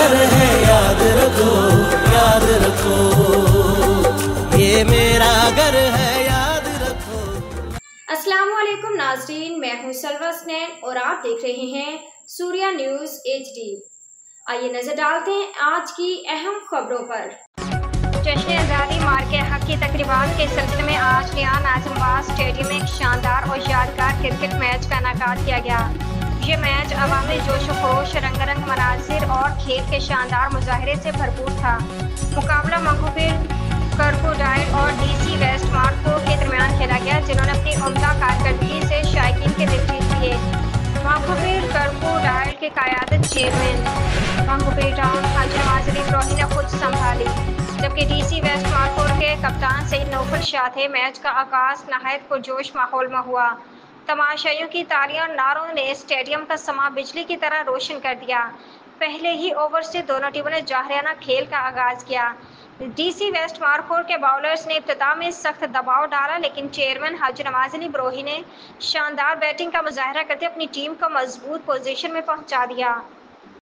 घर है, याद रखो, याद रखो, ये मेरा घर है, याद रखो। अस्सलाम वालेकुम नाज़रीन, मैं हूं सलवा स्नैन और आप देख रहे हैं सूर्या न्यूज़ HD। आइए नजर डालते हैं आज की अहम खबरों पर। जश्न आज़ादी मार्ग हक की तकरीबात के सिलसिले में आज रियान आजमाबाद स्टेडियम में एक शानदार और यादगार क्रिकेट मैच का इनेकाद किया गया। ये मैच अवामी जोश खरोश, रंगारंग मनाजिर और खेल के शानदार मुजाहरे से भरपूर था। मुकाबला मंगूफिर कर्कोडाइल और DC वेस्ट मार्को के दरमियान खेला गया, जिन्होंने अपनी उम्दा कारकर्दगी से शायकीन के दिल जीत लिए। मंगूफिर कर्कोडाइल के क़यादत चेयरमैन मंगूफिर टाउन हाजी नवाज अली इब्राहिम ने खुद संभाली, जबकि DC वेस्ट मार्को के कप्तान सईद नौफल शाह थे। मैच का आगाज नहायत पुरजोश माहौल में हुआ। तमाशाइयों की तालियों और नारों ने स्टेडियम का समा बिजली की तरह रोशन कर दिया। पहले ही ओवर से दोनों टीमों ने जाहरियाना खेल का आगाज किया। DC वेस्ट मार्कोर के बाउलर्स ने इब्तिदा में सख्त दबाव डाला, लेकिन चेयरमैन हाजी नवाज अली इब्राहिम ने शानदार बैटिंग का मुजाहरा करते अपनी टीम को मजबूत पोजीशन में पहुंचा दिया।